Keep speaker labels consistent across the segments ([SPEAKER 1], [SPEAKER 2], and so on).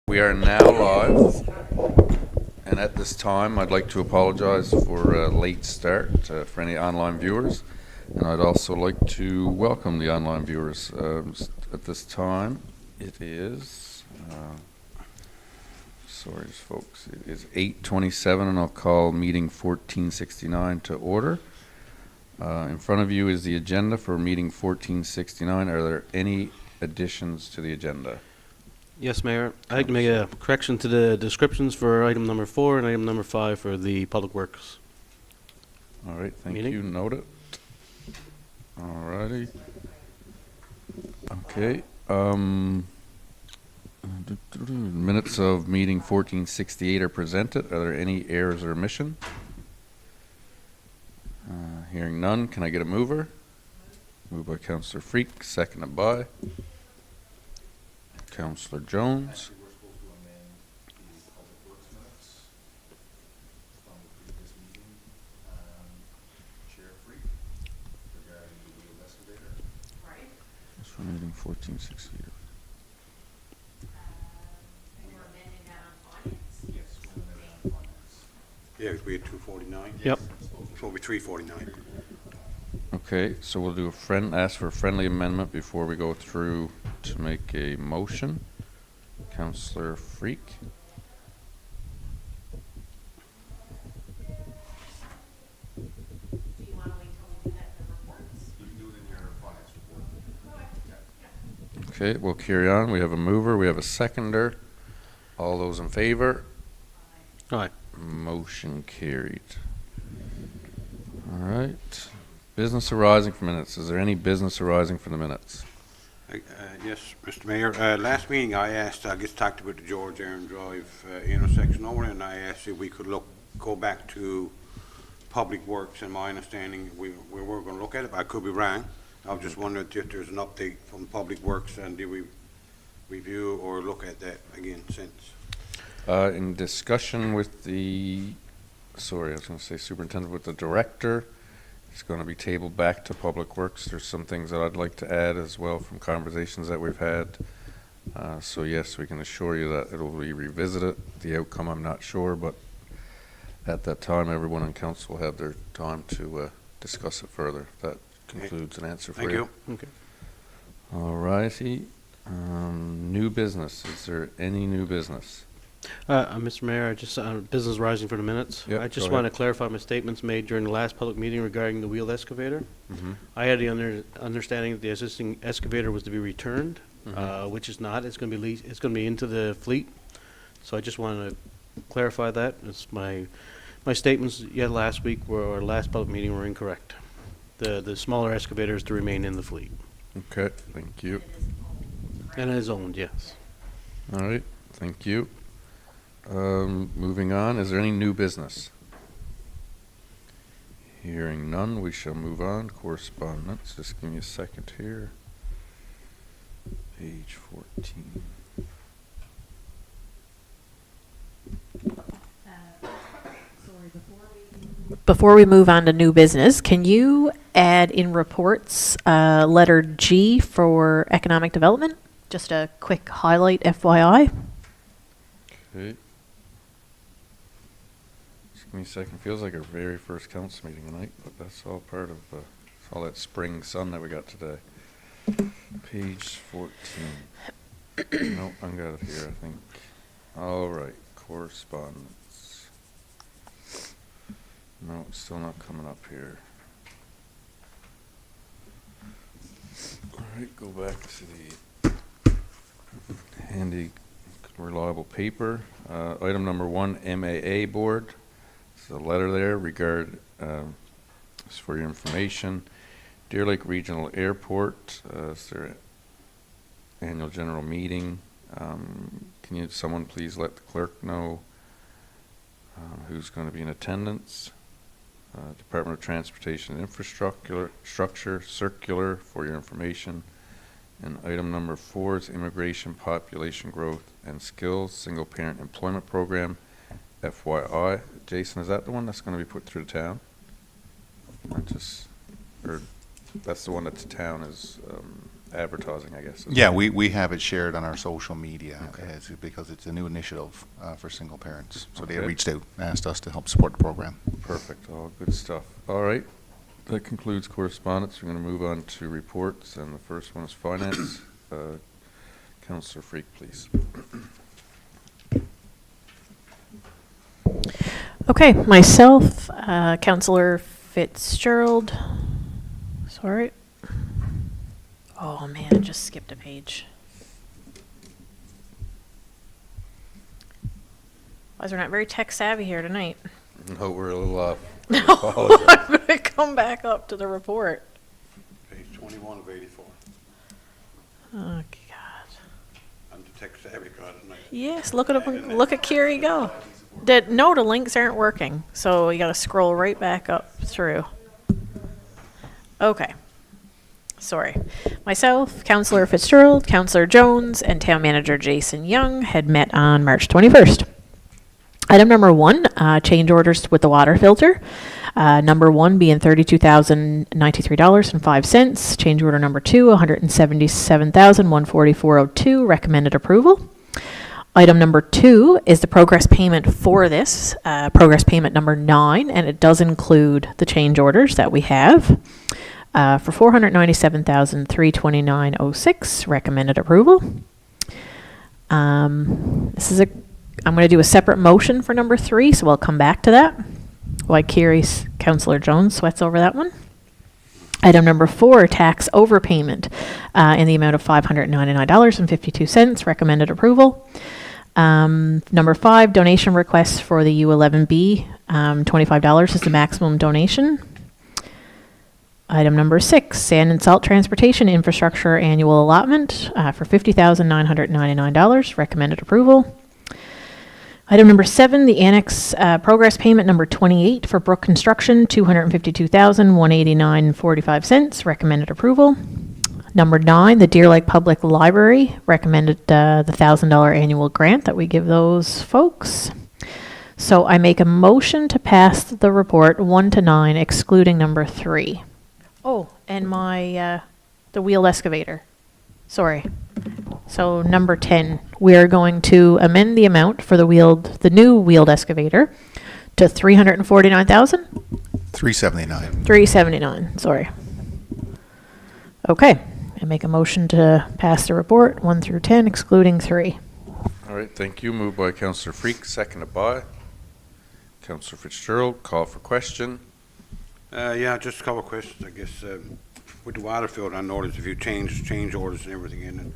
[SPEAKER 1] We are now live, and at this time I'd like to apologize for a late start for any online viewers, and I'd also like to welcome the online viewers. At this time it is, sorry folks, it is 8:27 and I'll call meeting 1469 to order. In front of you is the agenda for meeting 1469. Are there any additions to the agenda?
[SPEAKER 2] Yes, Mayor. I'd like to make a correction to the descriptions for item number 4 and item number 5 for the Public Works.
[SPEAKER 1] All right, thank
[SPEAKER 2] Meeting.
[SPEAKER 1] you. Note it. All righty. Okay. Minutes of meeting 1468 are presented. Are there any errors or omission? Hearing none, can I get a mover? Moved by Councillor Freak, seconded by Councillor Jones.
[SPEAKER 3] We're supposed to amend the Public Works minutes from the previous meeting, Chair Freak, regarding the wheel excavator.
[SPEAKER 4] Right.
[SPEAKER 1] That's for meeting 1468.
[SPEAKER 4] And we're amending that on finance?
[SPEAKER 3] Yes, we're amending on finance.
[SPEAKER 5] Yeah, because we had 249.
[SPEAKER 2] Yep.
[SPEAKER 5] So it'll be 349.
[SPEAKER 1] Okay, so we'll do ask for a friendly amendment before we go through to make a motion. Councillor Freak.
[SPEAKER 4] Do you want to wait till we do that in the reports?
[SPEAKER 3] You can do it in your finance report. Yeah.
[SPEAKER 1] Okay, we'll carry on. We have a mover, we have a seconder. All those in favor?
[SPEAKER 2] All right.
[SPEAKER 1] Motion carried. All right. Business arising from minutes. Is there any business arising from the minutes?
[SPEAKER 5] Yes, Mr. Mayor. Last meeting I asked, I just talked about the George Aaron Drive intersection over there, and I asked if we could go back to Public Works. And my understanding, we were going to look at it, but I could be wrong. I was just wondering if there's an update from Public Works, and did we review or look at that again since?
[SPEAKER 1] In discussion with the, sorry, I was going to say superintendent, with the director, it's going to be tabled back to Public Works. There's some things that I'd like to add as well from conversations that we've had. So yes, we can assure you that it'll be revisited. The outcome, I'm not sure, but at that time, everyone in council had their time to discuss it further. That concludes an answer for
[SPEAKER 5] Thank you.
[SPEAKER 2] Okay.
[SPEAKER 1] All righty. New business. Is there any new business?
[SPEAKER 2] Mr. Mayor, I just business rising for the minutes.
[SPEAKER 1] Yep,
[SPEAKER 2] I just
[SPEAKER 1] go
[SPEAKER 2] want to
[SPEAKER 1] ahead.
[SPEAKER 2] clarify my statements made during the last public meeting regarding the wheeled excavator.
[SPEAKER 1] Mm-hmm.
[SPEAKER 2] I had the understanding that the existing excavator was to be returned,
[SPEAKER 1] Mhm.
[SPEAKER 2] which is not. It's going to be it's going to be into the fleet. So I just wanted to clarify that. It's my statements yet last week or last public meeting were incorrect. The smaller excavator is to remain in the fleet,
[SPEAKER 1] Okay, thank you.
[SPEAKER 2] and it is owned. Yes.
[SPEAKER 1] All right, thank you. Moving on, is there any new business? Hearing none, we shall move on. Correspondence, just give me a second here. Page 14.
[SPEAKER 6] Before we move on to new business, can you add in reports letter G for economic development? Just a quick highlight, FYI.
[SPEAKER 1] Okay. Just give me a second. Feels like our very first council meeting tonight, but that's all part of all that spring sun that we got today. Page 14. Nope, I got it here, I think. All right, correspondence. No, it's still not coming up here. All right, go back to the handy, reliable paper. Item number 1, MAA board. There's a letter there it's for your information. Deer Lake Regional Airport, it's their annual general meeting. Can someone please let the clerk know who's going to be in attendance? Department of Transportation and Infrastructure circular for your information. And item number 4 is Immigration, Population Growth and Skills Single Parent Employment Program, FYI. Jason, is that the one that's going to be put through the town? Or that's the one that the town is advertising, I guess.
[SPEAKER 3] Yeah, we have it shared on our social media
[SPEAKER 1] Okay.
[SPEAKER 3] because it's a new initiative for single parents. So they
[SPEAKER 1] Okay.
[SPEAKER 3] reached out and asked us to help support the program.
[SPEAKER 1] Perfect, all good stuff. All right, that concludes correspondence. We're going to move on to reports, and the first one is finance. Councillor Freak, please.
[SPEAKER 6] Okay, myself, Councillor Fitzgerald. Sorry. Oh man, I just skipped a page. Why is we not very tech savvy here tonight?
[SPEAKER 1] No, we're a little off.
[SPEAKER 6] No,
[SPEAKER 1] Apologize.
[SPEAKER 6] I'm going to come back up to the report.
[SPEAKER 5] Page 21 of 84.
[SPEAKER 6] Oh God.
[SPEAKER 5] I'm the tech savvy guy tonight.
[SPEAKER 6] Yes, look at Kiri go. No, the links aren't working, so you got to scroll right back up through. Okay. Sorry. Myself, Councillor Fitzgerald, Councillor Jones, and Town Manager Jason Young had met on March 21st. Item number 1, change orders with the water filter. Number 1 being $32,093.05. Change order number 2, $177,144.02. Recommended approval. Item number 2 is the progress payment for this, progress payment number 9, and it does include the change orders that we have for $497,329.06. Recommended approval. I'm going to do a separate motion for number 3, so I'll come back to that. While Councillor Jones sweats over that one. Item number 4, tax overpayment in the amount of $599.52. Recommended approval. Number 5, donation requests for the U11B. $25 is the maximum donation. Item number 6, sand and salt transportation infrastructure annual allotment for $50,999. Recommended approval. Item number 7, the annex progress payment number 28 for Brook Construction, $252,189.45. Recommended approval. Number 9, the Deer Lake Public Library recommended the $1,000 annual grant that we give those folks. So I make a motion to pass the report 1 to 9, excluding number 3. Oh, and my the wheeled excavator. Sorry. So number 10, we are going to amend the amount for the new wheeled excavator to $349,000.
[SPEAKER 3] $379.
[SPEAKER 6] $379. Sorry. Okay. I make a motion to pass the report 1 through 10, excluding 3.
[SPEAKER 1] All right, thank you. Moved by Councillor Freak, seconded by Councillor Fitzgerald. Call for question.
[SPEAKER 5] Yeah, just a couple of questions, I guess. With the water field, I noticed if you change orders and everything in it,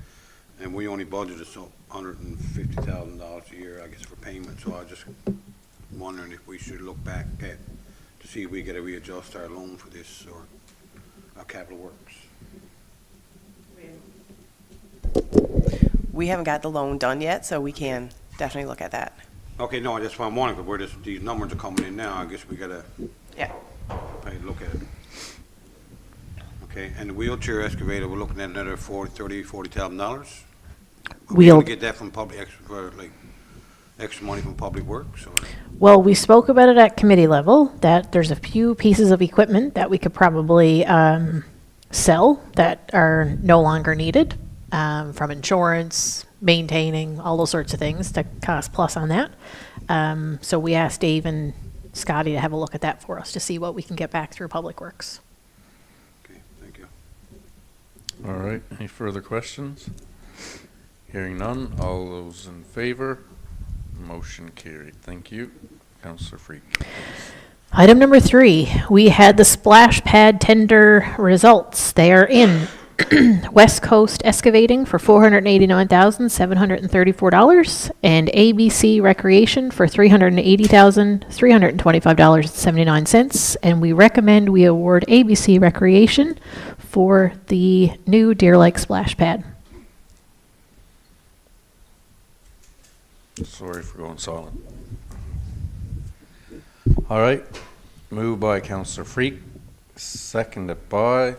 [SPEAKER 5] and we only budgeted so $150,000 a year, I guess, for payment. So I was just wondering if we should look back at to see if we got to readjust our loan for this or our capital works.
[SPEAKER 7] We haven't got the loan done yet, so we can definitely look at that.
[SPEAKER 5] Okay, no, that's what I'm wondering, because these numbers are coming in now, I guess we got to
[SPEAKER 7] Yeah.
[SPEAKER 5] look at it. Okay, and the wheelchair excavator, we're looking at another $40,000. We
[SPEAKER 6] Wheeled.
[SPEAKER 5] get that from extra money from Public Works, or?
[SPEAKER 6] Well, we spoke about it at committee level, that there's a few pieces of equipment that we could probably sell that are no longer needed, from insurance, maintaining, all those sorts of things, to cost plus on that. So we asked Dave and Scotty to have a look at that for us to see what we can get back through Public Works.
[SPEAKER 5] Okay, thank you.
[SPEAKER 1] All right, any further questions? Hearing none, all those in favor? Motion carried. Thank you. Councillor Freak.
[SPEAKER 6] Item number 3, we had the splash pad tender results. They are in. West Coast Excavating for $489,734 and ABC Recreation for $380,325.79. And we recommend we award ABC Recreation for the new Deer Lake splash pad.
[SPEAKER 1] Sorry for going silent. All right, moved by Councillor Freak, seconded by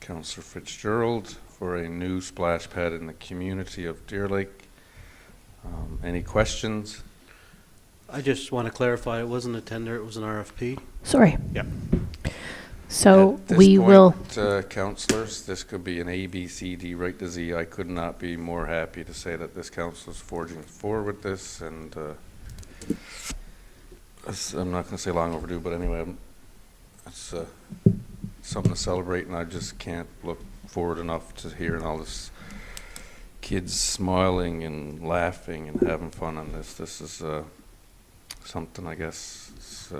[SPEAKER 1] Councillor Fitzgerald for a new splash pad in the community of Deer Lake. Any questions?
[SPEAKER 2] I just want to clarify, it wasn't a tender, it was an RFP.
[SPEAKER 6] Sorry.
[SPEAKER 2] Yeah.
[SPEAKER 6] So
[SPEAKER 1] At this
[SPEAKER 6] we will,
[SPEAKER 1] point, councillors, this could be an A, B, C, D, right to Z. I could not be more happy to say that this council is forging forward with this, and I'm not going to say long overdue, but anyway, it's something to celebrate, and I just can't look forward enough to hearing all this kids smiling and laughing and having fun on this. This is something, I guess,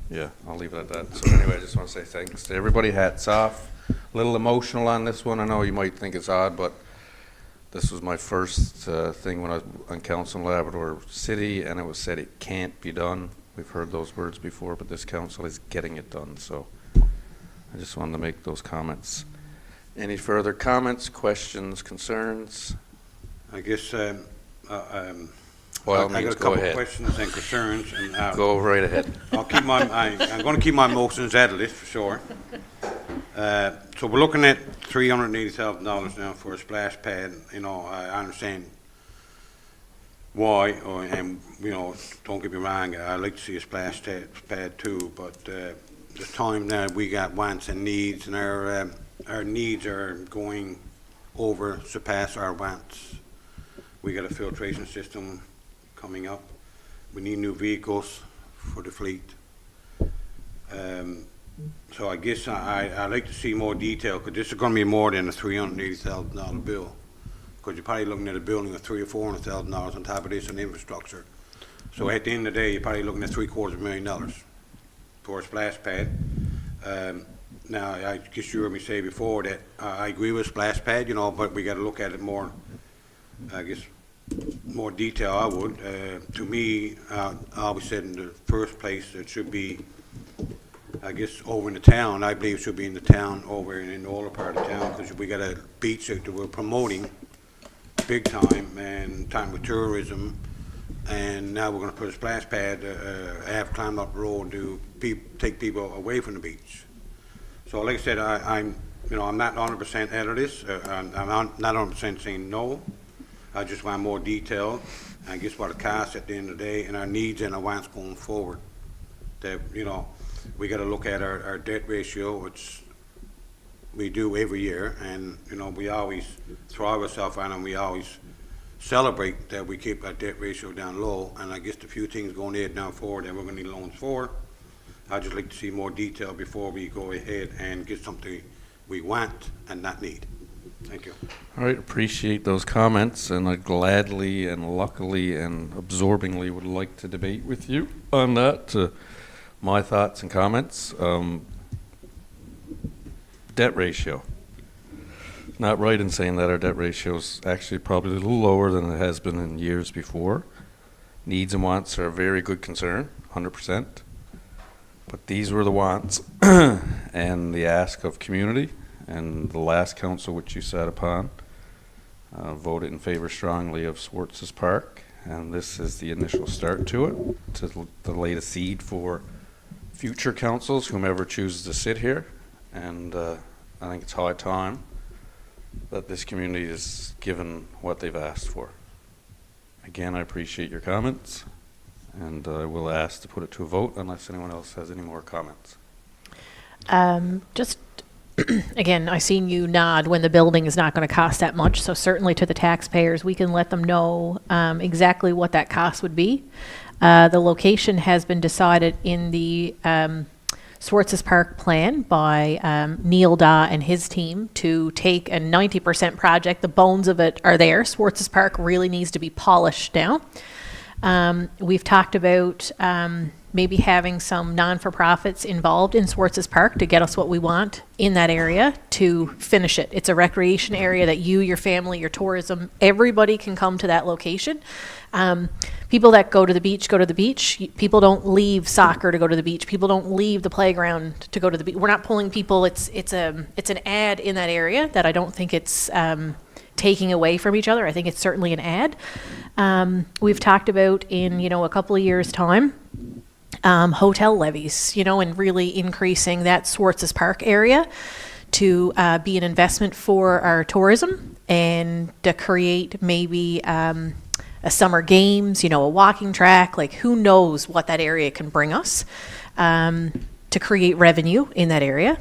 [SPEAKER 1] yeah, I'll leave it at that. So anyway, I just want to say thanks to everybody. Hats off. A little emotional on this one. I know you might think it's odd, but this was my first thing when I was on council in Labrador City, and it was said it can't be done. We've heard those words before, but this council is getting it done. So I just wanted to make those comments. Any further comments, questions, concerns?
[SPEAKER 5] I guess,
[SPEAKER 1] By all
[SPEAKER 5] I
[SPEAKER 1] means,
[SPEAKER 5] got a
[SPEAKER 1] go
[SPEAKER 5] couple
[SPEAKER 1] ahead.
[SPEAKER 5] questions and concerns, and
[SPEAKER 1] Go right ahead.
[SPEAKER 5] I'm going to keep my motions out of this for sure. So we're looking at $380,000 now for a splash pad. You know, I understand why, and you know, don't get me wrong, I like to see a splash pad too, but the time now we got wants and needs, and our needs are going over, surpass our wants. We got a filtration system coming up. We need new vehicles for the fleet. So I guess I'd like to see more detail, because this is going to be more than a $380,000 bill. Because you're probably looking at a building of $300,000 or $400,000 on top of this and infrastructure. So at the end of the day, you're probably looking at $750,000 for a splash pad. Now, I guess you heard me say before that I agree with splash pad, you know, but we got to look at it more, I guess, more detail. I would. To me, I always said in the first place it should be, I guess, over in the town. I believe it should be in the town, over in the older part of town, because we got a beach that we're promoting big time, and time with tourism, and now we're going to put a splash pad, have climbed up the road to take people away from the beach. So like I said, I'm not 100% out of this. I'm not 100% saying no. I just want more detail. I guess what it costs at the end of the day, and our needs and our wants going forward. That, you know, we got to look at our debt ratio, which we do every year, and you know, we always throw ourselves on, and we always celebrate that we keep our debt ratio down low. And I guess the few things going ahead down forward that we're going to need loans for, I'd just like to see more detail before we go ahead and get something we want and not need. Thank you.
[SPEAKER 1] All right, appreciate those comments, and I gladly and luckily and absorbingly would like to debate with you on that. My thoughts and comments. Debt ratio. Not right in saying that our debt ratio is actually probably a little lower than it has been in years before. Needs and wants are a very good concern, 100%. But these were the wants and the ask of community, and the last council which you sat upon voted in favor strongly of Swartz's Park, and this is the initial start to it, to lay the seed for future councils, whomever chooses to sit here. And I think it's high time that this community is given what they've asked for. Again, I appreciate your comments, and I will ask to put it to a vote unless anyone else has any more comments.
[SPEAKER 6] just, again, I seen you nod when the building is not going to cost that much, so certainly to the taxpayers, we can let them know exactly what that cost would be. The location has been decided in the Swartz's Park plan by Neil Daw and his team to take a 90% project. The bones of it are there. Swartz's Park really needs to be polished now. We've talked about maybe having some non-for-profits involved in Swartz's Park to get us what we want in that area to finish it. It's a recreation area that you, your family, your tourism, everybody can come to that location. People that go to the beach go to the beach. People don't leave soccer to go to the beach. People don't leave the playground to go to the beach. We're not pulling people. It's an ad in that area that I don't think it's taking away from each other. I think it's certainly an ad. We've talked about in a couple of years' time hotel levies, and really increasing that Swartz's Park area to be an investment for our tourism and to create maybe a summer games, a walking track, like who knows what that area can bring us. to create revenue in that area.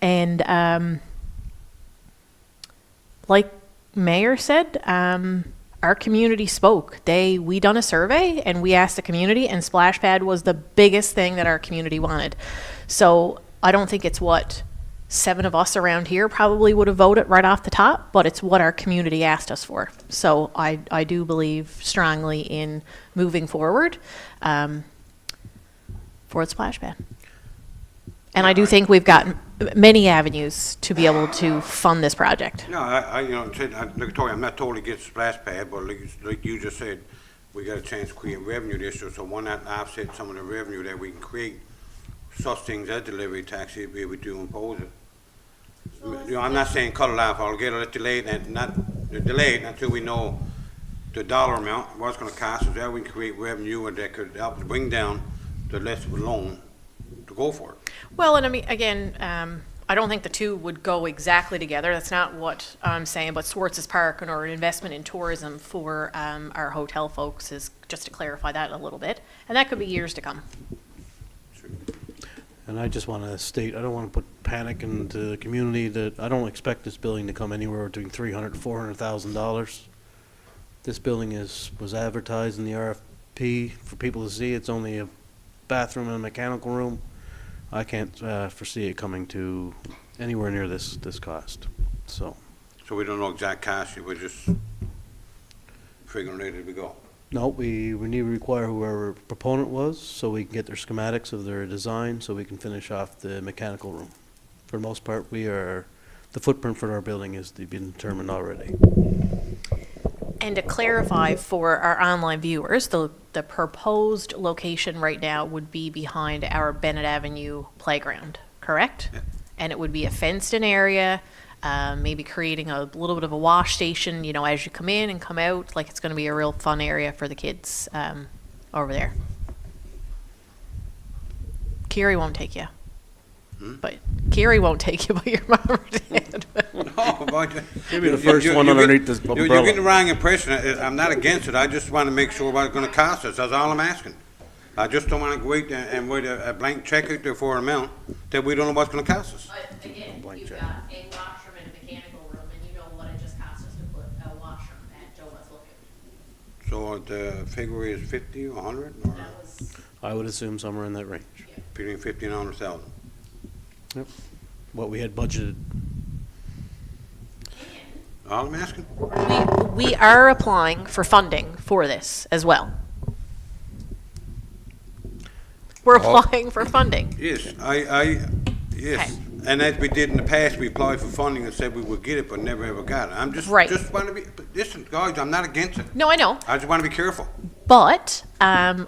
[SPEAKER 6] And like Mayor said, our community spoke. We done a survey and we asked the community, and splash pad was the biggest thing that our community wanted. So I don't think it's what 7 of us around here probably would have voted right off the top, but it's what our community asked us for. So I do believe strongly in moving forward for the splash pad. And I do think we've got many avenues to be able to fund this project.
[SPEAKER 5] No, Victoria, I'm not totally against splash pad, but like you just said, we got a chance to create revenue this year, so why not offset some of the revenue that we can create, such things as delivery tax, if we do impose it. I'm not saying cut it off altogether, let's delay it, and not delay it until we know the dollar amount, what it's gonna cost us, that we can create revenue, and that could help to bring down the less of a loan to go for it.
[SPEAKER 6] Well, and I mean, again, I don't think the two would go exactly together. That's not what I'm saying, but Swartz's Park or an investment in tourism for our hotel folks is just to clarify that a little bit. And that could be years to come.
[SPEAKER 2] And I just want to state, I don't want to put panic into the community that I don't expect this building to come anywhere between $300,000 to $400,000. This building was advertised in the RFP for people to see. It's only a bathroom and a mechanical room. I can't foresee it coming to anywhere near this cost. So
[SPEAKER 5] we don't know exact cost, we're just figuring it as we go.
[SPEAKER 2] no, we need to require whoever proponent was so we can get their schematics of their design so we can finish off the mechanical room. For the most part, the footprint for our building has been determined already.
[SPEAKER 6] And to clarify for our online viewers, the proposed location right now would be behind our Bennett Avenue playground, correct?
[SPEAKER 5] Yeah.
[SPEAKER 6] And it would be a fenced-in area, maybe creating a little bit of a wash station, as you come in and come out, like it's going to be a real fun area for the kids over there. Kiri won't take you. But Kiri won't take you, but your mom or dad.
[SPEAKER 5] No, but
[SPEAKER 2] Maybe the first one underneath this
[SPEAKER 5] You're
[SPEAKER 2] umbrella.
[SPEAKER 5] getting the wrong impression. I'm not against it. I just want to make sure what it's going to cost us. That's all I'm asking. I just don't want to go out and write a blank check out there for an amount that we don't know what's going to cost us.
[SPEAKER 4] But again,
[SPEAKER 2] Blank
[SPEAKER 4] you've
[SPEAKER 2] check.
[SPEAKER 4] got a washroom and a mechanical room, and you know what it just cost us to put a washroom at Joe West Lookout.
[SPEAKER 5] So the figure is 50 or 100, or
[SPEAKER 4] That was,
[SPEAKER 2] I would assume somewhere in that range.
[SPEAKER 5] between 50 and 100,000.
[SPEAKER 2] What we had budgeted.
[SPEAKER 5] All I'm asking.
[SPEAKER 6] We are applying for funding for this as well. We're applying for funding.
[SPEAKER 5] Yes, yes.
[SPEAKER 6] Okay.
[SPEAKER 5] And as we did in the past, we applied for funding and said we would get it, but never ever got it. I'm just
[SPEAKER 6] Right.
[SPEAKER 5] want to be. Listen, guys, I'm not against it.
[SPEAKER 6] No, I know.
[SPEAKER 5] I just want to be careful.
[SPEAKER 6] But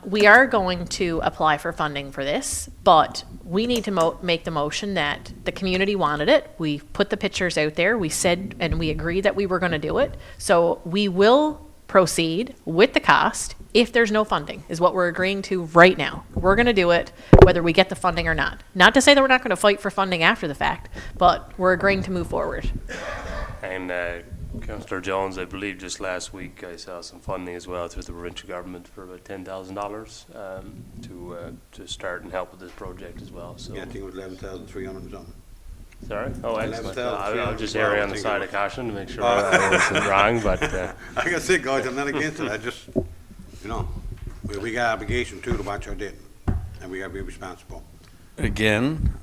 [SPEAKER 6] we are going to apply for funding for this, but we need to make the motion that the community wanted it. We put the pictures out there. We said, and we agreed that we were going to do it. So we will proceed with the cost if there's no funding, is what we're agreeing to right now. We're going to do it whether we get the funding or not. Not to say that we're not going to fight for funding after the fact, but we're agreeing to move forward.
[SPEAKER 8] And Councillor Jones, I believe just last week I saw some funding as well through the provincial government for about $10,000 to start and help with this project as well. So,
[SPEAKER 5] Yeah, I think it was 11,300 or something.
[SPEAKER 8] sorry. Oh, excellent. I'll just
[SPEAKER 5] 11,300.
[SPEAKER 8] err on the side of caution to make sure I wasn't wrong. But
[SPEAKER 5] Like I said, guys, I'm not against it. I just, we got obligation too to watch our debt, and we got to be responsible.
[SPEAKER 1] Again,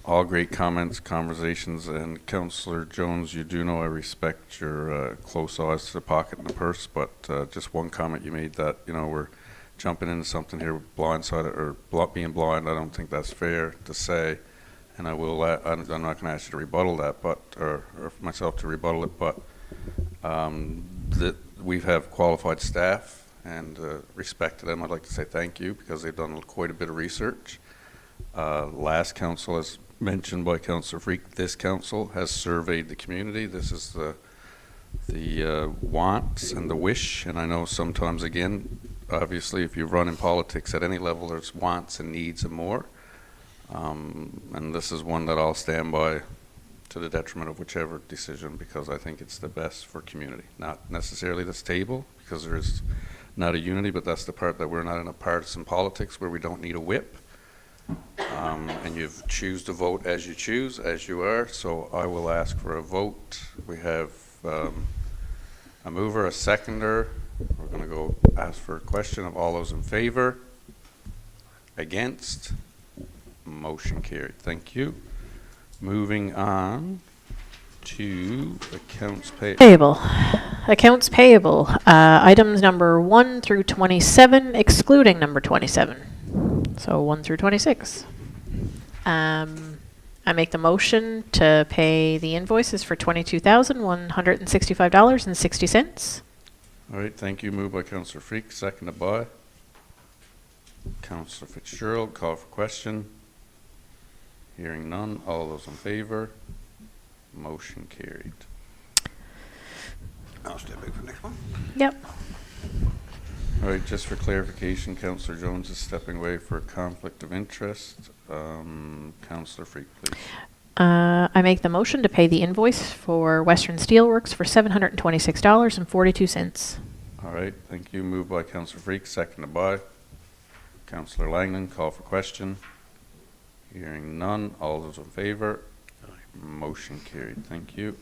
[SPEAKER 1] all great comments, conversations, and Councillor Jones, you do know I respect your close eyes to the pocket and the purse, but just one comment you made that, we're jumping into something here blindsided or being blind. I don't think that's fair to say, and I'm not going to ask you to rebuttal that, or myself to rebuttal it, but that we have qualified staff and respect to them. I'd like to say thank you because they've done quite a bit of research. Last council, as mentioned by Councillor Freak, this council has surveyed the community. This is the wants and the wish, and I know sometimes, again, obviously, if you run in politics at any level, there's wants and needs and more. And this is one that I'll stand by to the detriment of whichever decision, because I think it's the best for community. Not necessarily this table, because there is not a unity, but that's the part that we're not in a partisan politics where we don't need a whip. And you choose to vote as you choose, as you are, so I will ask for a vote. We have a mover, a seconder. We're going to go ask for a question of all those in favor. Against? Motion carried. Thank you. Moving on to accounts payable.
[SPEAKER 6] Payable. Accounts payable, items number 1 through 27, excluding number 27. So 1 through 26. I make the motion to pay the invoices for $22,165.60.
[SPEAKER 1] All right, thank you. Moved by Councillor Freak, seconded by Councillor Fitzgerald. Call for question. Hearing none. All those in favor? Motion carried.
[SPEAKER 5] I'll step back for the next one.
[SPEAKER 6] Yep.
[SPEAKER 1] All right, just for clarification, Councillor Jones is stepping away for a conflict of interest. Councillor Freak, please.
[SPEAKER 6] I make the motion to pay the invoice for Western Steelworks for $726.42.
[SPEAKER 1] All right, thank you. Moved by Councillor Freak, seconded by Councillor Langland. Call for question. Hearing none. All those in favor? Motion carried. Thank you.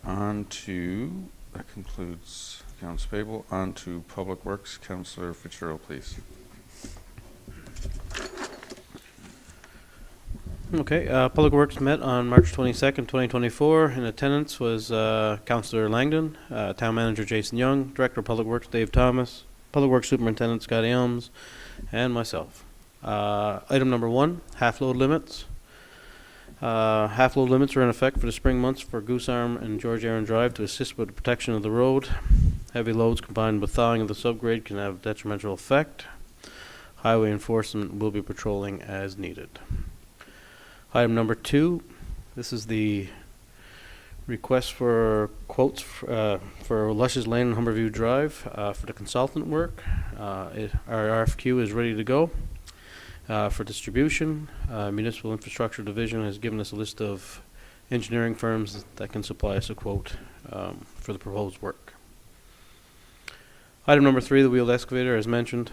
[SPEAKER 1] On to, that concludes accounts payable. On to Public Works. Councillor Fitzgerald, please.
[SPEAKER 2] Okay, Public Works met on March 22nd, 2024. In attendance was Councillor Langdon, Town Manager Jason Young, Director of Public Works Dave Thomas, Public Works Superintendent Scott Elms, and myself. Item number 1, half-load limits. Half-load limits are in effect for the spring months for Goose Arm and George Aaron Drive to assist with the protection of the road. Heavy loads combined with thawing of the subgrade can have detrimental effect. Highway enforcement will be patrolling as needed. Item number 2, this is the request for quotes for Luscious Lane and Humberview Drive for the consultant work. Our RFQ is ready to go for distribution. Municipal Infrastructure Division has given us a list of engineering firms that can supply us a quote for the proposed work. Item number 3, the wheeled excavator, as mentioned.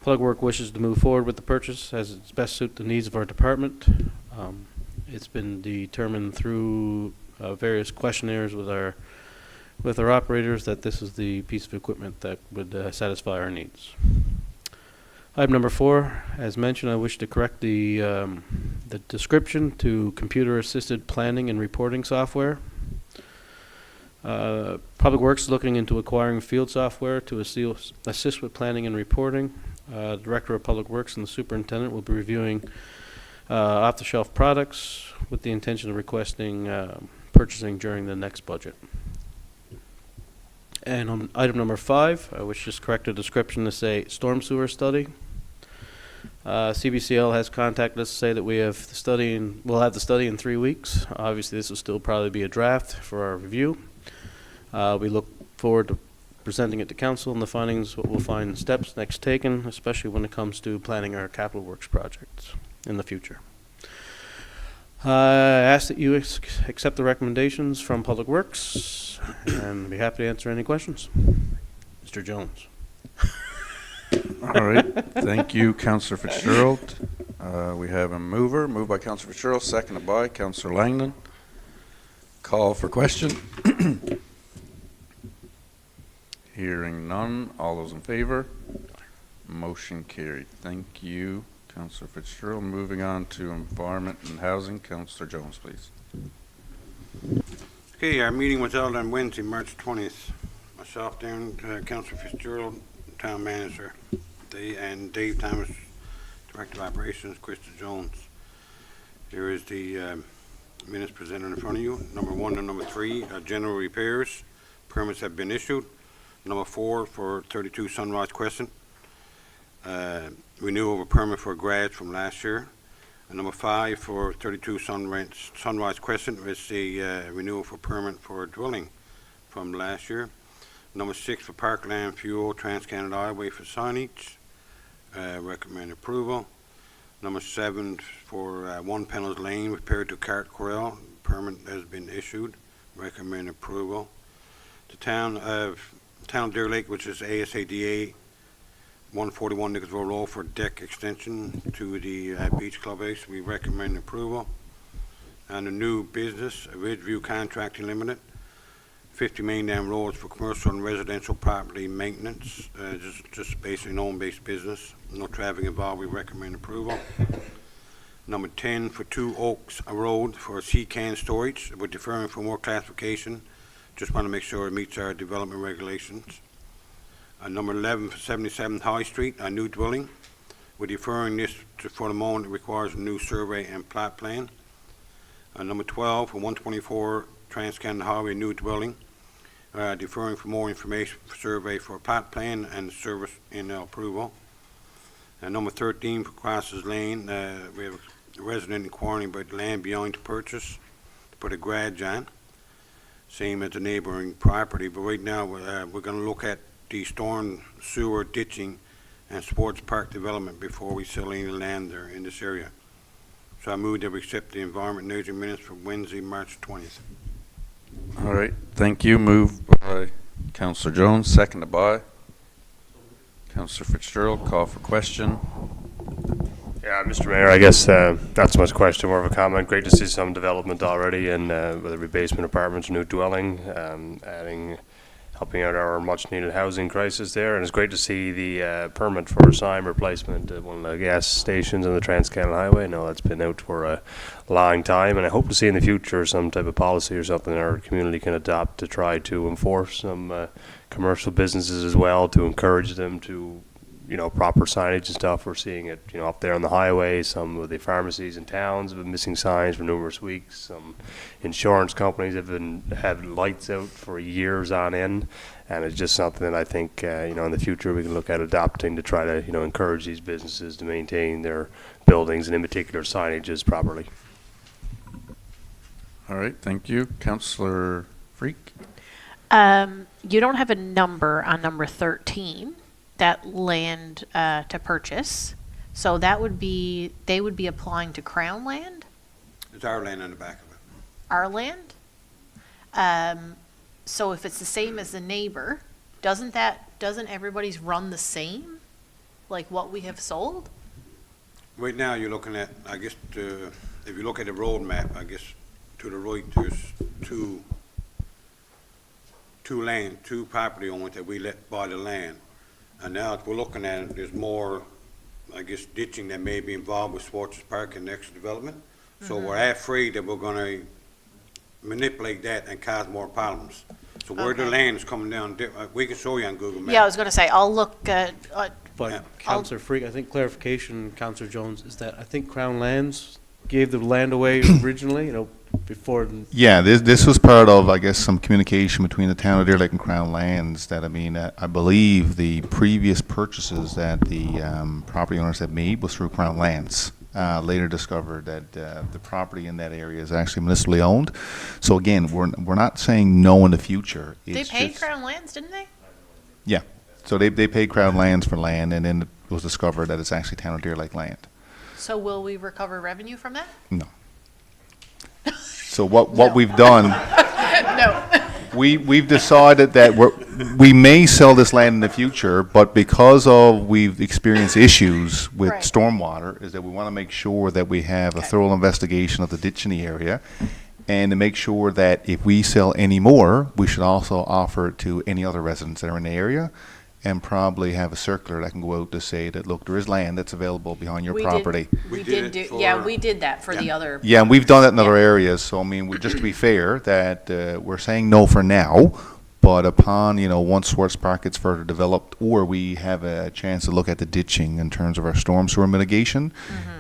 [SPEAKER 2] Plug Work wishes to move forward with the purchase as it's best suit the needs of our department. It's been determined through various questionnaires with our operators that this is the piece of equipment that would satisfy our needs. Item number 4, as mentioned, I wish to correct the description to computer-assisted planning and reporting software. Public Works is looking into acquiring field software to assist with planning and reporting. Director of Public Works and the Superintendent will be reviewing off-the-shelf products with the intention of requesting purchasing during the next budget. And on item number 5, I wish to correct the description to say storm sewer study. CBCL has contacted us to say that we'll have the study in 3 weeks. Obviously, this will still probably be a draft for our review. We look forward to presenting it to council and the findings, what we'll find steps next taken, especially when it comes to planning our capital works projects in the future. I ask that you accept the recommendations from Public Works and be happy to answer any questions. Mr. Jones.
[SPEAKER 1] All right, thank you, Councillor Fitzgerald. We have a moved by Councillor Fitzgerald, seconded by Councillor Langdon. Call for question. Hearing none. All those in favor? Motion carried. Thank you, Councillor Fitzgerald. Moving on to Environment and Housing. Councillor Jones, please.
[SPEAKER 5] Okay, our meeting was held on Wednesday, March 20th. Myself, Councillor Fitzgerald, Town Manager, and Dave Thomas, Director of Operations, Krista Jones. Here is the minutes presented in front of you. Number 1 and number 3 are general repairs. Permits have been issued. Number 4 for 32 Sunrise Crescent. Renewal of a permit for a garage from last year. And number 5 for 32 Sunrise Crescent is the renewal for permit for a dwelling from last year. Number 6 for Parkland Fuel, Trans-Canada Highway for signage. Recommend approval. Number 7 for 1 Pennell's Lane, repair to Cart Corral. Permit has been issued. Recommend approval. The town of Deer Lake, which is ASADA 141 Nicholsville Road for deck extension to the Beach Club Ace. We recommend approval. And a new business, Ridgeview Contracting Limited, 50 Main Dam Roads for commercial and residential property maintenance. Just basically an home-based business. No traffic involved. We recommend approval. Number 10 for 2 Oaks Road for sea can storage. We're deferring for more classification. Just want to make sure it meets our development regulations. Number 11 for 77 High Street, a new dwelling. We're deferring this for the moment. It requires a new survey and plot plan. Number 12 for 124 Trans-Canada Highway, new dwelling. Deferring for more information for survey for a plot plan and service in approval. Number 13 for Crosses Lane, we have a resident inquiring about land beyond to purchase to put a garage on. Same as the neighboring property, but right now we're going to look at the storm sewer ditching and sports park development before we sell any land there in this area. So I move that we accept the environment and energy minutes for Wednesday, March 20th.
[SPEAKER 1] All right, thank you. Moved by Councillor Jones, seconded by Councillor Fitzgerald. Call for question.
[SPEAKER 8] Yeah, Mr. Mayor, I guess not so much a question, more of a comment. Great to see some development already in whether it be basement apartments, new dwelling, helping out our much-needed housing crisis there. And it's great to see the permit for a sign replacement at one of the gas stations on the Trans-Canada Highway. I know that's been out for a long time, and I hope to see in the future some type of policy or something our community can adopt to try to enforce some commercial businesses as well, to encourage them to, proper signage and stuff. We're seeing it, up there on the highway. Some of the pharmacies in towns have been missing signs for numerous weeks. Some insurance companies have had lights out for years on end, and it's just something that I think, in the future we can look at adopting to try to, encourage these businesses to maintain their buildings and in particular signages properly.
[SPEAKER 1] All right, thank you. Councillor Freak?
[SPEAKER 6] You don't have a number on number 13, that land to purchase. So that would be, they would be applying to Crown land,
[SPEAKER 5] There's our land on the back of it.
[SPEAKER 6] our land. So if it's the same as the neighbor, doesn't everybody's run the same? Like what we have sold?
[SPEAKER 5] Right now, you're looking at, I guess, if you look at the road map, I guess, to the right, there's two property owners that we let buy the land. And now, if we're looking at it, there's more, I guess, ditching that may be involved with Sports Park and next development. So we're afraid that we're gonna manipulate that and cause more problems. So where the
[SPEAKER 6] Okay.
[SPEAKER 5] land is coming down, we can show you on Google Maps.
[SPEAKER 6] Yeah, I was gonna say, I'll look at,
[SPEAKER 2] But
[SPEAKER 5] Yeah.
[SPEAKER 2] Councillor Freak, I think clarification, Councillor Jones, is that I think Crown Lands gave the land away originally, before.
[SPEAKER 3] Yeah, this was part of, I guess, some communication between the town of Deer Lake and Crown Lands that, I believe the previous purchases that the property owners had made was through Crown Lands. Later discovered that the property in that area is actually municipally owned. So again, we're not saying no in the future.
[SPEAKER 6] they
[SPEAKER 3] It's
[SPEAKER 6] paid
[SPEAKER 3] just-
[SPEAKER 6] Crown lands, didn't they?
[SPEAKER 3] Yeah, so they paid Crown Lands for land, and then it was discovered that it's actually town of Deer Lake land.
[SPEAKER 6] So will we recover revenue from that?
[SPEAKER 3] No. So what we've done,
[SPEAKER 6] No.
[SPEAKER 3] we've decided that we may sell this land in the future, but because we've experienced issues with
[SPEAKER 6] Right.
[SPEAKER 3] stormwater, is that we want to make sure that we have a
[SPEAKER 6] Okay.
[SPEAKER 3] thorough investigation of the ditch in the area, and to make sure that if we sell any more, we should also offer it to any other residents that are in the area, and probably have a circular that can go out to say that, look, there is land that's available behind your
[SPEAKER 6] We did-
[SPEAKER 3] property.
[SPEAKER 6] We
[SPEAKER 5] We
[SPEAKER 6] did
[SPEAKER 5] did
[SPEAKER 6] do,
[SPEAKER 5] it
[SPEAKER 6] yeah,
[SPEAKER 5] for-
[SPEAKER 6] we did that for the other.
[SPEAKER 3] Yeah, and we've done that in other
[SPEAKER 6] Yeah.
[SPEAKER 3] areas, so just to be fair, that we're saying no for now, but upon, once Swartz Park gets further developed, or we have a chance to look at the ditching in terms of our storm sewer mitigation,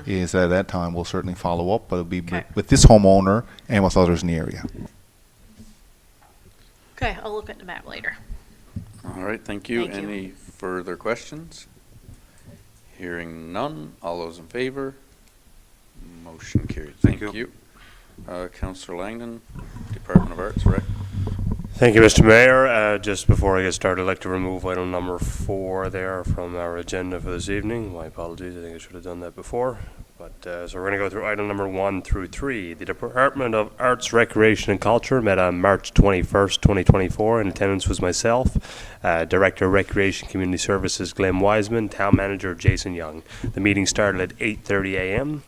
[SPEAKER 3] is at that time, we'll certainly follow up, but it'll be
[SPEAKER 6] Okay.
[SPEAKER 3] with this homeowner and with others in the area.
[SPEAKER 6] Okay, I'll look at the map later.
[SPEAKER 1] All right, thank you.
[SPEAKER 6] Thank you.
[SPEAKER 1] Any further questions? Hearing none. All those in favor? Motion carried. Thank
[SPEAKER 5] Thank
[SPEAKER 1] you. Councillor Langdon, Department of Arts, Rec.
[SPEAKER 8] Thank you, Mr. Mayor. Just before I get started, I'd like to remove item number 4 there from our agenda for this evening. My apologies, I think I should have done that before. But so we're going to go through item number 1 through 3. The Department of Arts, Recreation and Culture met on March 21st, 2024. In attendance was myself, Director of Recreation Community Services Glenn Wiseman, Town Manager Jason Young. The meeting started at 8:30 a.m.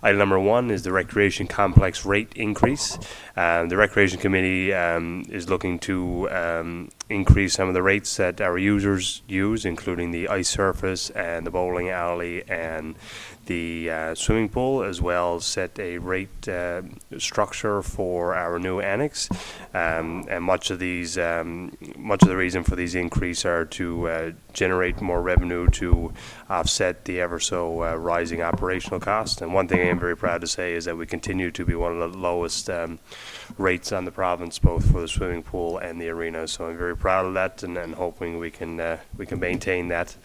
[SPEAKER 8] Item number 1 is the Recreation Complex rate increase. The Recreation Committee is looking to increase some of the rates that our users use, including the ice surface and the bowling alley and the swimming pool, as well as set a rate structure for our new annex. And much of the reason for these increase are to generate more revenue to offset the ever so rising operational cost. And one thing I am very proud to say is that we continue to be one of the lowest rates on the province, both for the swimming pool and the arena. So I'm very proud of that, and hoping we can maintain that.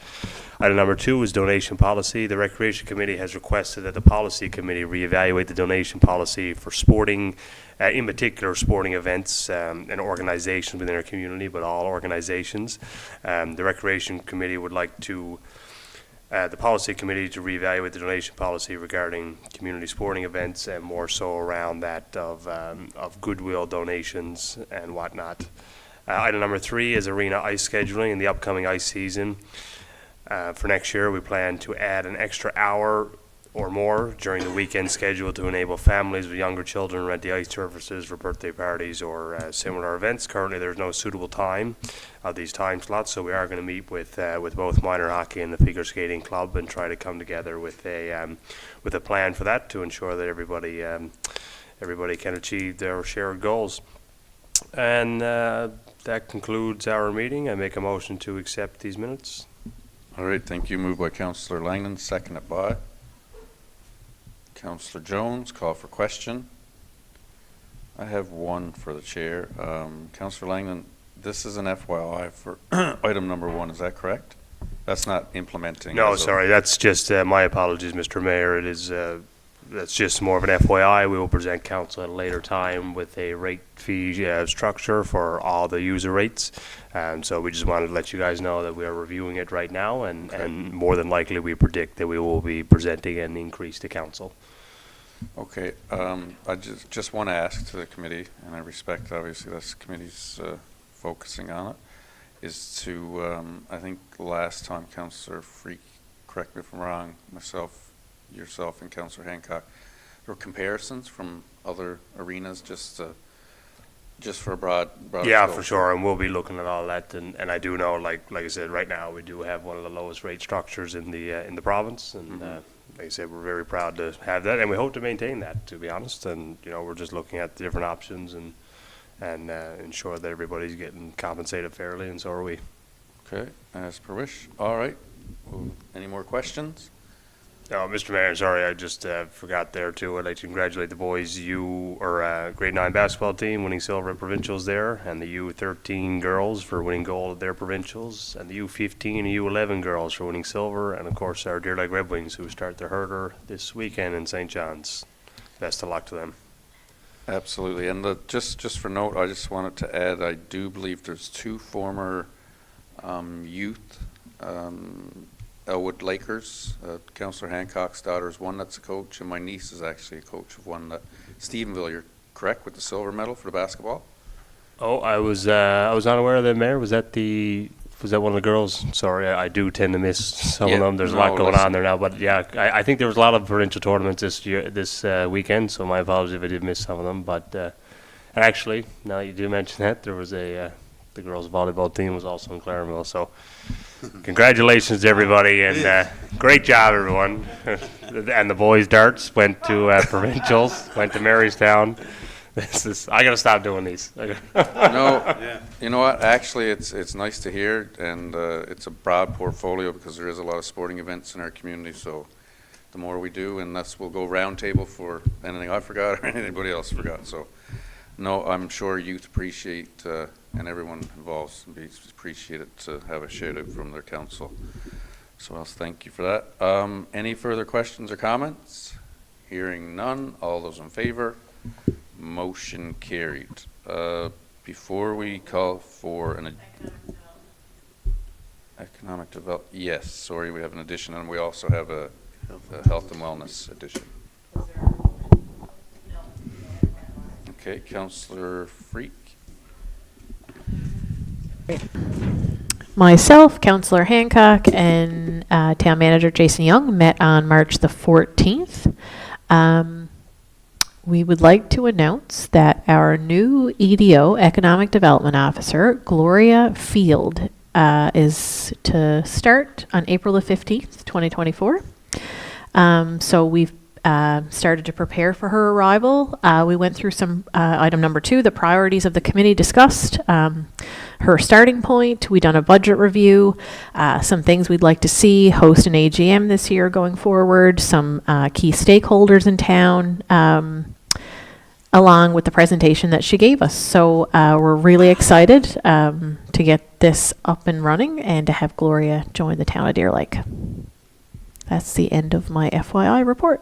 [SPEAKER 8] Item number 2 is donation policy. The Recreation Committee has requested that the Policy Committee reevaluate the donation policy for sporting, in particular sporting events and organizations within our community, but all organizations. The Recreation Committee would like to the Policy Committee to reevaluate the donation policy regarding community sporting events, and more so around that of goodwill donations and whatnot. Item number 3 is arena ice scheduling. In the upcoming ice season for next year, we plan to add an extra hour or more during the weekend schedule to enable families with younger children to rent the ice surfaces for birthday parties or similar events. Currently, there's no suitable time of these time slots, so we are going to meet with both minor hockey and the figure skating club and try to come together with a plan for that to ensure that everybody can achieve their shared goals. And that concludes our meeting. I make a motion to accept these minutes.
[SPEAKER 1] All right, thank you. Moved by Councillor Langdon, seconded by Councillor Jones. Call for question. I have one for the chair. Councillor Langdon, this is an FYI for item number 1, is that correct? That's not implementing.
[SPEAKER 8] No, sorry, that's just my apologies, Mr. Mayor. It is that's just more of an FYI. We will present council at a later time with a rate fee structure for all the user rates. So we just wanted to let you guys know that we are reviewing it right now, and more than likely we predict that we will be presenting an increase to council.
[SPEAKER 1] Okay, I just want to ask to the committee, and I respect obviously this committee's focusing on it, is to, I think last time Councillor Freak, correct me if I'm wrong, myself, yourself and Councillor Hancock, there were comparisons from other arenas just for a broad
[SPEAKER 8] Yeah,
[SPEAKER 1] scope.
[SPEAKER 8] for sure, and we'll be looking at all that, and I do know, like I said, right now we do have one of the lowest rate structures in the province, and like I said, we're very proud to have that, and we hope to maintain that, to be honest. And we're just looking at the different options and ensure that everybody's getting compensated fairly, and so are we.
[SPEAKER 1] Okay, as per wish. All right. Well, any more questions?
[SPEAKER 8] Oh, Mr. Mayor, sorry, I just forgot there too. I'd like to congratulate the boys grade 9 basketball team winning silver at provincials there, and the U13 girls for winning gold at their provincials, and the U15 and U11 girls for winning silver, and of course our Deer Lake Red Wings who start their hurler this weekend in St. John's. Best of luck to them.
[SPEAKER 1] Absolutely. And just for note, I just wanted to add, I do believe there's 2 former youth Elwood Lakers. Councillor Hancock's daughter is one that's a coach, and my niece is actually a coach of one that Stephenville. You're correct with the silver medal for the basketball.
[SPEAKER 8] Oh, I was unaware of that, Mayor. Was that one of the girls? Sorry, I do tend to miss some of them. There's a lot going on there now, but yeah, I think there was a lot of provincial tournaments this weekend. So my apologies if I did miss some of them. But and actually, now you do mention that, there was the girls volleyball team was also in Claremont. So congratulations to everybody, and great job, everyone. And the boys darts went to provincials, went to Marystown. I gotta stop doing these.
[SPEAKER 1] No, you know what? Actually, it's nice to hear, and it's a broad portfolio because there is a lot of sporting events in our community. So the more we do, and thus we'll go round table for anything I forgot or anybody else forgot. So no, I'm sure youth appreciate and everyone involved appreciate it to have a shout out from their council. So I'll thank you for that. Any further questions or comments? Hearing none. All those in favor? Motion carried. Before we call for an economic development, yes, sorry, we have an addition, and we also have a the Health and Wellness edition. Okay, Councillor Freak.
[SPEAKER 6] Myself, Councillor Hancock, and Town Manager Jason Young met on March the 14th. We would like to announce that our new EDO, Economic Development Officer, Gloria Field, is to start on April the 15th, 2024. So we've started to prepare for her arrival. We went through some, item number 2, the priorities of the committee discussed, her starting point. We done a budget review, some things we'd like to see, host an AGM this year going forward, some key stakeholders in town, along with the presentation that she gave us. So we're really excited to get this up and running and to have Gloria join the town of Deer Lake. That's the end of my FYI report.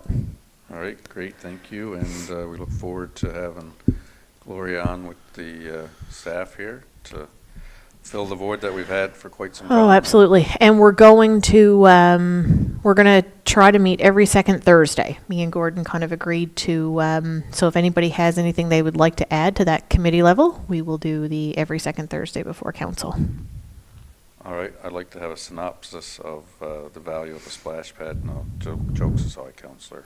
[SPEAKER 1] All right, great, thank you, and we look forward to having Gloria on with the staff here to fill the void that we've had for quite some time.
[SPEAKER 6] Oh, absolutely. And we're going to try to meet every second Thursday. Me and Gordon kind of agreed to, so if anybody has anything they would like to add to that committee level, we will do the every second Thursday before council.
[SPEAKER 1] All right, I'd like to have a synopsis of the value of the splash pad. No, jokes aside, Councillor.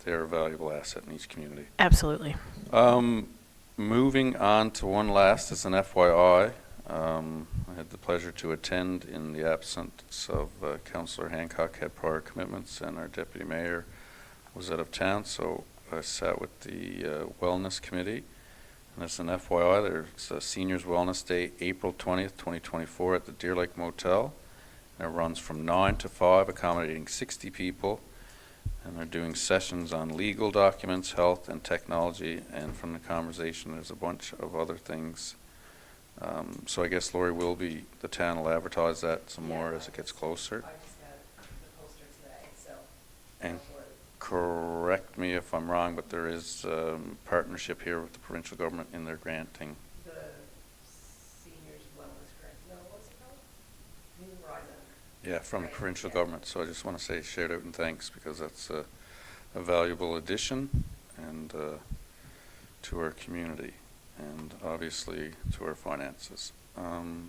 [SPEAKER 1] They're a valuable asset in each community.
[SPEAKER 6] Absolutely.
[SPEAKER 1] Moving on to one last, as an FYI, I had the pleasure to attend in the absence of Councillor Hancock, had prior commitments, and our Deputy Mayor was out of town, so I sat with the Wellness Committee. And as an FYI, there's a Seniors Wellness Day, April 20th, 2024 at the Deer Lake Motel. And it runs from 9 to 5, accommodating 60 people. And they're doing sessions on legal documents, health, and technology. And from the conversation, there's a bunch of other things. So I guess Lori the town will advertise that some more as it gets closer.
[SPEAKER 9] I just got the poster today, so.
[SPEAKER 1] And correct me if I'm wrong, but there is partnership here with the provincial government in their granting.
[SPEAKER 9] The seniors wellness grant, no, what's it called? New Horizon.
[SPEAKER 1] Yeah, from the provincial government. So I just want to say shout out and thanks, because that's a valuable addition and to our community and obviously to our finances.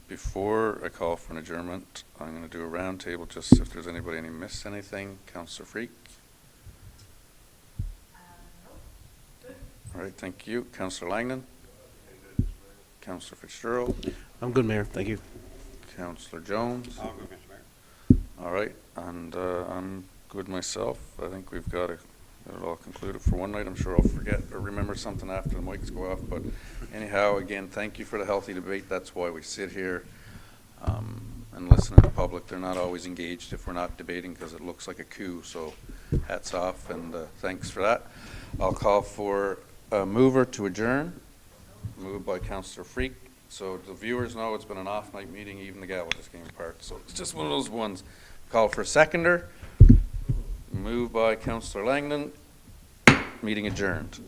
[SPEAKER 1] Before I call for an adjournment, I'm going to do a round table just if there's anybody missed anything. Councillor Freak. All right, thank you. Councillor Langdon. Councillor Fitzgerald.
[SPEAKER 2] I'm good, Mayor. Thank you.
[SPEAKER 1] Councillor Jones.
[SPEAKER 5] All good, Mr. Mayor.
[SPEAKER 1] All right, and I'm good myself. I think we've got it all concluded for one night. I'm sure I'll forget or remember something after the mics go off. But anyhow, again, thank you for the healthy debate. That's why we sit here and listen to the public. They're not always engaged if we're not debating, because it looks like a coup. So hats off, and thanks for that. I'll call for a mover to adjourn. Moved by Councillor Freak. So the viewers know it's been an off-night meeting. Even the gavel just came apart. So it's just one of those ones. Call for a seconder. Moved by Councillor Langdon. Meeting adjourned.